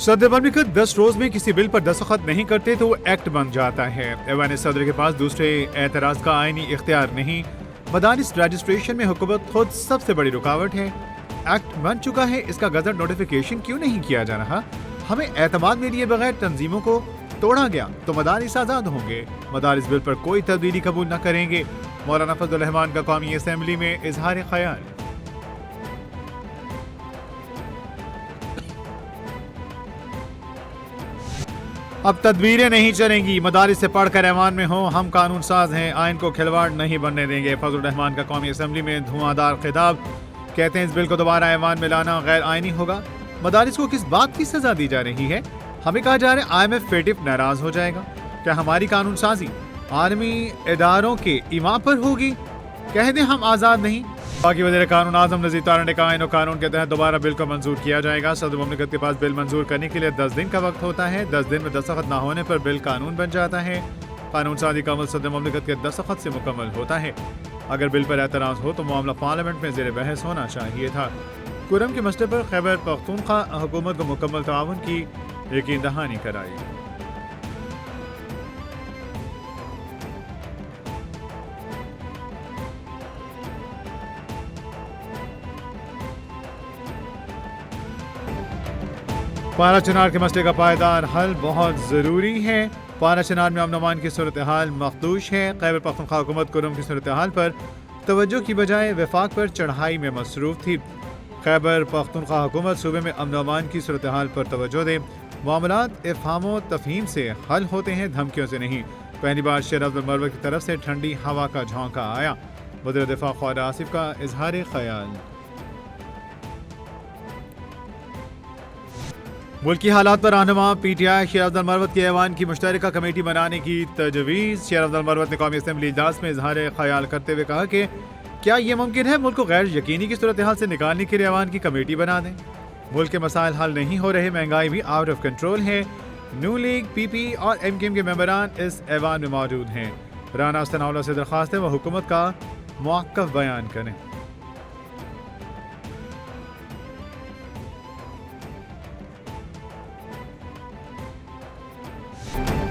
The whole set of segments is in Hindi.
सदर ममलिकत 10 रोज में किसी बिल पर दस्तखत नहीं करते तो वो एक्ट बन जाता है। ऐवान सदर के पास दूसरे एतराज का आईनी इख्तियार नहीं। मदारिस रजिस्ट्रेशन में हुकूमत खुद सबसे बड़ी रुकावट है। एक्ट बन चुका है, इसका गजट नोटिफिकेशन क्यों नहीं किया जा रहा? हमें एतमाद में लिए बगैर तंजीमों को तोड़ा गया तो मदारिस आजाद होंगे। मदारिस बिल पर कोई तब्दीली कबूल न करेंगे। मौलाना फजल रहमान का कौमी असम्बली में इजहार ख्याल। अब तदबीरें नहीं चलेंगी, मदारिस से पढ़कर ऐवान में हो, हम कानून साज हैं, आइन को खिलवाड़ नहीं बनने देंगे। फजल रहमान का कौमी असम्बली में धुआंधार खिताब। कहते हैं इस बिल को दोबारा ऐवान में लाना गैर आइनी होगा। मदारिस को किस बात की सजा दी जा रही है? हमें कहा जा रहा है IMF फेटिव नाराज हो जाएगा। क्या हमारी कानून साजी आर्मी इदारों के इमा पर होगी? कह दें हम आज़ाद नहीं। बाकी वज़ीर कानून आज़म नज़ीर तारा ने कहा आइन और कानून के तहत दोबारा बिल को मंजूर किया जाएगा। सदर मुमलिकत के पास बिल मंजूर करने के लिए 10 दिन का वक्त होता है। 10 दिन में दस्तखत न होने पर बिल कानून बन जाता है। कानून साजी का अमल सदर मुमलिकत के दस्तखत से मुकम्मल होता है। अगर बिल पर एतराज़ हो तो मामला पार्लियामेंट में ज़ेर बहस होना चाहिए था। कुरम के मसले पर खैबर पख्तूनख्वा हुकूमत को मुकम्मल ताउन की यकीन दहानी कराई। पारा चनार के मसले का पायदार हल बहुत ज़रूरी है। पारा चनार में अमन अमान की सूरत हाल मखदूश है। खैबर पख्तूनख्वा हुकूमत कुरम की सूरत हाल पर तवज्जो की बजाय वफाक पर चढ़ाई में मसरूफ थी। खैबर पख्तूनख्वा हुकूमत सूबे में अमन अमान की सूरत हाल पर तवज्जो दे। मामलात इफ़हाम तफ़हीम से हल होते हैं, धमकियों से नहीं। पहली बार शेर अब्दुल मरवत की तरफ से ठंडी हवा का झोंका आया। वज़ीर दिफा ख्वाजा आसिफ का इजहार ख्याल। मुल्क की हालात पर रहनुमा PTI शेर अब्दुल मरवत के ऐवान की मुश्तरका कमेटी बनाने की तजवीज़। शेर अब्दुल मरवत ने कौमी असम्बली इजलास में इजहार ख्याल करते हुए कहा कि क्या ये मुमकिन है मुल्क को गैर यकीनी की सूरत हाल से निकालने के लिए ऐवान की कमेटी बना दें? मुल्क के मसाइल हल नहीं हो रहे, महंगाई भी आउट ऑफ कंट्रोल है। नू लीग, PP और MKM के मेंबरान इस ऐवान में मौजूद हैं। राना सनाउल्लाह से दरख्वास्त है वह हुकूमत का मौक़िफ़ बयान करें।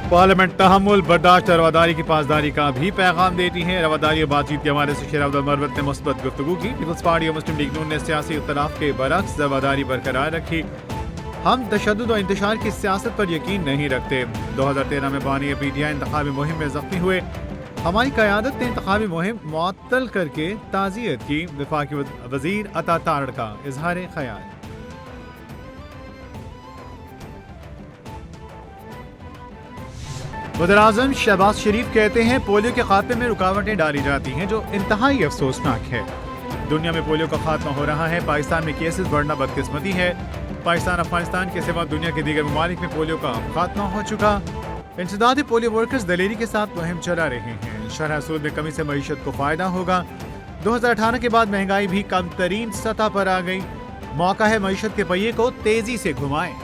पार्लियामेंट तहम्मुल, बर्दाश्त और रवादारी की पासदारी का भी पैगाम देती है। रवादारी और बातचीत के हवाले से शेर अब्दुल मरवत ने मुस्बत गुफ्तगू की। पीपल्स पार्टी और मुस्लिम लीग नून ने सियासी इख्तिलाफ के बरक्स रवादारी बरकरार रखी। हम तशद्दुद और इंतशार की सियासत पर यकीन नहीं रखते। 2013 में बानी PTI इंतखाबी मुहिम में जख्मी हुए। हमारी क़यादत ने इंतखाबी मुहिम मुअत्तल करके ताज़ियत की। वफाकी वज़ीर अता तारड़ का इजहार ख्याल। वज़ीर-ए-आज़म शहबाज शरीफ कहते हैं पोलियो के खात्मे में रुकावटें डाली जाती हैं जो इंतहाई अफसोसनाक है। दुनिया में पोलियो का खात्मा हो रहा है, पाकिस्तान में केसेस बढ़ना बदकिस्मती है। पाकिस्तान अफगानिस्तान के सिवा दुनिया के दीगर ममालिक में पोलियो का खात्मा हो चुका। इंसदादी पोलियो वर्कर्स दलेरी के साथ मुहिम चला रहे हैं। शरह सूद में कमी से मईशत को फायदा होगा। 2018 के बाद महंगाई भी कम तरीन सतह पर आ गई। मौका है मईशत के पहिए को तेजी से घुमाएं।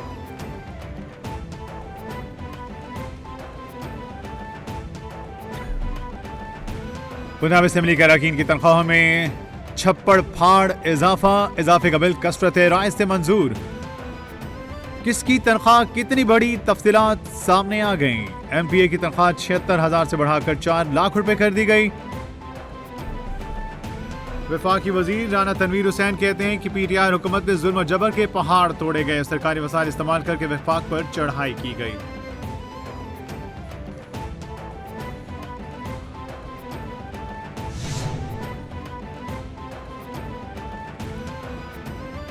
पंजाब असम्बली के अरकान की तनख्वाहों में छप्पड़ फाड़ इजाफे का बिल कसरत राय से मंजूर। किसकी तनख्वाह कितनी बड़ी, तफसीलात सामने आ गई। MPA की तनख्वाह 76,000 से बढ़ाकर 4 लाख रुपए कर दी गई। वफाकी वजीर राना तनवीर हुसैन कहते हैं कि PTI हुकूमत में जुल्म और जबर के पहाड़ तोड़े गए। सरकारी वसाइल इस्तेमाल करके वफाक पर चढ़ाई की गई।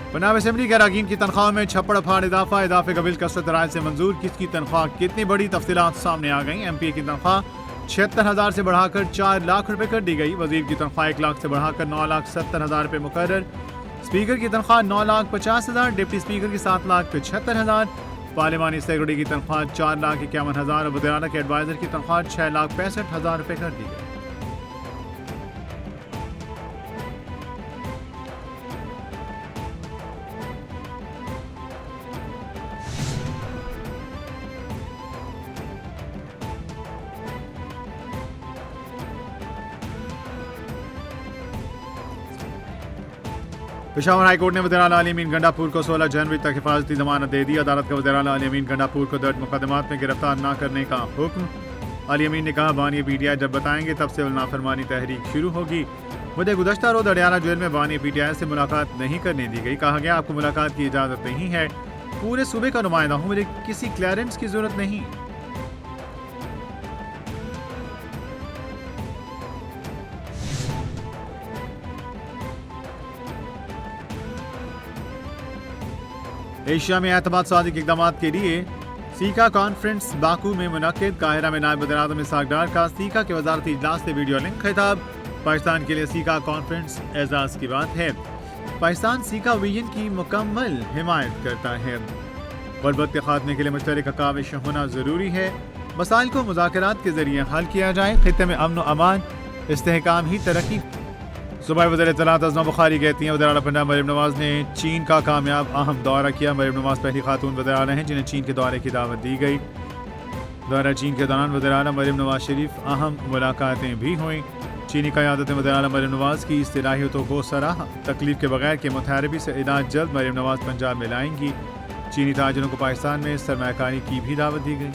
पंजाब असम्बली के अरकान की तनख्वाह में छप्पड़ फाड़ इजाफे का बिल कसरत राय से मंजूर। किसकी तनख्वाह कितनी बड़ी, तफसीलात सामने आ गई। MPA की तनख्वाह 76,000 से बढ़ाकर 4 लाख रुपए कर दी गई। वजीर की तनख्वाह 1 लाख से बढ़ाकर 9,70,000 रुपए मुकर्रर। स्पीकर की तनख्वाह 9,50,000, डिप्टी स्पीकर की 7,75,000, पार्लिमानी सेक्रेटरी की तनख्वाह 4,51,000 और वज़ीर-ए-आला के एडवाइजर की तनख्वाह 6,65,000 रुपए कर दी गई। पेशावर हाईकोर्ट ने वज़ीर-ए-आला अली अमीन गंडापुर को 16 जनवरी तक हिफाजती जमानत दे दी। अदालत का वज़ीर-ए-आला अली अमीन गंडापुर को दर्ज मुकदमात में गिरफ्तार न करने का हुक्म। अली अमीन ने कहा, बानी पीटीआई जब बताएंगे तब से नाफरमानी तहरीक शुरू होगी। मुझे गुज़श्ता रोज़ अडियाला जेल में बानी पीटीआई से मुलाकात नहीं करने दी गई। कहा गया आपको मुलाकात की इजाज़त नहीं है। पूरे सूबे का नुमाइंदा हूँ, मुझे किसी क्लियरेंस की जरूरत नहीं। एशिया में एतमाद साजी के इक़दाम के लिए सीका कॉन्फ्रेंस बाकू में मुनक़िद। काहिरा में नायब वज़ीर-ए-आज़म इसहाक़ डार का सीका के वज़ारती इजलास से वीडियो लिंक। खिताब, पाकिस्तान के लिए सीका कॉन्फ्रेंस एजाज़ की बात है। पाकिस्तान सीका विजन की मुकम्मल हिमायत करता है। ग़ुरबत के खात्मे के लिए मुश्तरका काविश होना ज़रूरी है। मसाइल को मुज़ाकरात के ज़रिए हल किया जाए। खित्ते में अमन व अमान इस्तेहकाम ही तरक्की। सूबाई वज़ीर इत्तलात अज़मा बुखारी कहती हैं, वज़ीर-ए-आला पंजाब मरियम नवाज़ ने चीन का कामयाब अहम दौरा किया। मरियम नवाज़ पहली खातून वज़ीर-ए-आला हैं जिन्हें चीन के दौरे की दावत दी गई। दौरा चीन के दौरान वज़ीर-ए-आला मरियम नवाज़ शरीफ अहम मुलाकातें भी हुईं। चीनी क़यादत ने वज़ीर-ए-आला मरियम नवाज़ की इस्तिलाहियतों को सराहा। तकलीफ के बगैर केमोथेरेपी से इलाज जल्द मरियम नवाज़ पंजाब में लाएंगी। चीनी ताजिरों को पाकिस्तान में सरमायाकारी की भी दावत दी गई।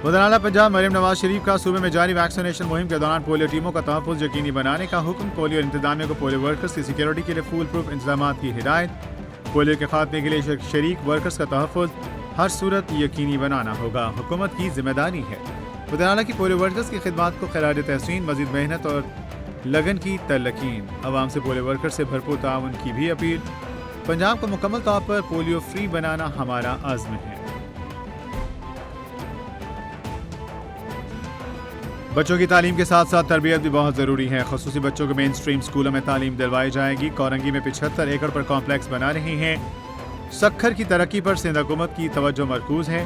वज़ीर-ए-आला पंजाब मरियम नवाज शरीफ का सूबे में जारी वैक्सीनेशन मुहिम के दौरान पोलियो टीमों का तहफ़्फ़ुज़ यकीनी बनाने का हुक्म। पोलियो इंतजामिया को पोलियो वर्कर्स की सिक्योरिटी के लिए फूल प्रूफ इंतजाम की हिदायत। पोलियो के खात्मे के लिए शरीक वर्कर्स का तहफ़्फ़ुज़ हर सूरत यकीनी बनाना होगा, हुकूमत की जिम्मेदारी है। वज़ीर-ए-आला की पोलियो वर्कर्स की खिदमात को खिराज तहसीन, मज़ीद मेहनत और लगन की तलकीन। अवाम से पोलियो वर्कर्स से भरपूर ताउन की भी अपील। पंजाब को मुकम्मल तौर पर पोलियो फ्री बनाना हमारा आज़्म है। बच्चों की तालीम के साथ साथ तरबियत भी बहुत ज़रूरी है। ख़ुसूसी बच्चों को मेन स्ट्रीम स्कूलों में तालीम दिलवाई जाएगी। कोरंगी में 75 एकड़ पर कॉम्प्लेक्स बना रही हैं। सक्खर की तरक्की पर सिंध हुकूमत की तवज्जो मरकूज़ है।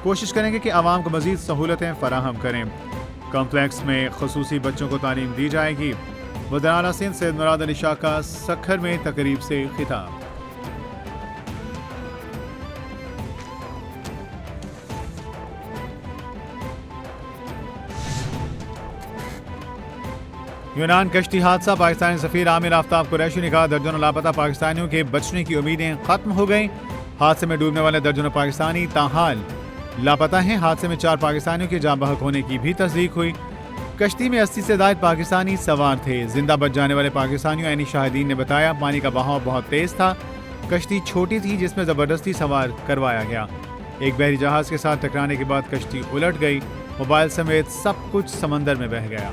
कोशिश करेंगे कि आवाम को मज़ीद सहूलतें फराहम करें। कॉम्प्लेक्स में ख़ुसूसी बच्चों को तालीम दी जाएगी। वज़ीर-ए-आला सिंध सैयद मुराद अली शाह का सक्खर में तकरीब से खिताब। यूनान कश्ती हादसा। पाकिस्तानी सफ़ीर आमिर आफ्ताब कुरैशी ने कहा, दर्जनों लापता पाकिस्तानियों के बचने की उम्मीदें खत्म हो गई। हादसे में डूबने वाले दर्जनों पाकिस्तानी ताहाल लापता हैं। हादसे में 4 पाकिस्तानियों के जाँ बहक होने की भी तस्दीक हुई। कश्ती में 80 से ज़ायद पाकिस्तानी सवार थे। जिंदा बच जाने वाले पाकिस्तानियों यानी शाहिदीन ने बताया, पानी का बहाव बहुत तेज़ था। कश्ती छोटी थी जिसमें ज़बरदस्ती सवार करवाया गया। एक बहरी जहाज़ के साथ टकराने के बाद कश्ती उलट गई। मोबाइल समेत सब कुछ समंदर में बह गया।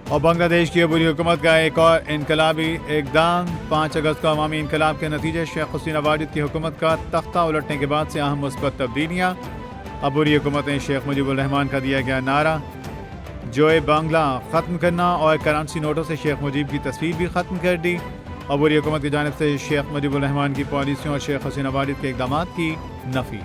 और बांग्लादेश की अबूरी हुकूमत का एक और इनकलाबी इक़दाम। 5 अगस्त को अवामी इनकलाब के नतीजे शेख हुसैन वाजिद की हुकूमत का तख्ता उलटने के बाद से अहम मुस्बत तब्दीलियाँ। अबूरी हुकूमत ने शेख मुजीबुर रहमान का दिया गया नारा जोए बांग्ला ख़त्म करना और करेंसी नोटों से शेख मुजीब की तस्वीर भी ख़त्म कर दी। अबूरी हुकूमत की जानिब से शेख मुजीबुर रहमान की पॉलिसियों और शेख हुसैन वाजिद के इक़दामात की नफ़ी।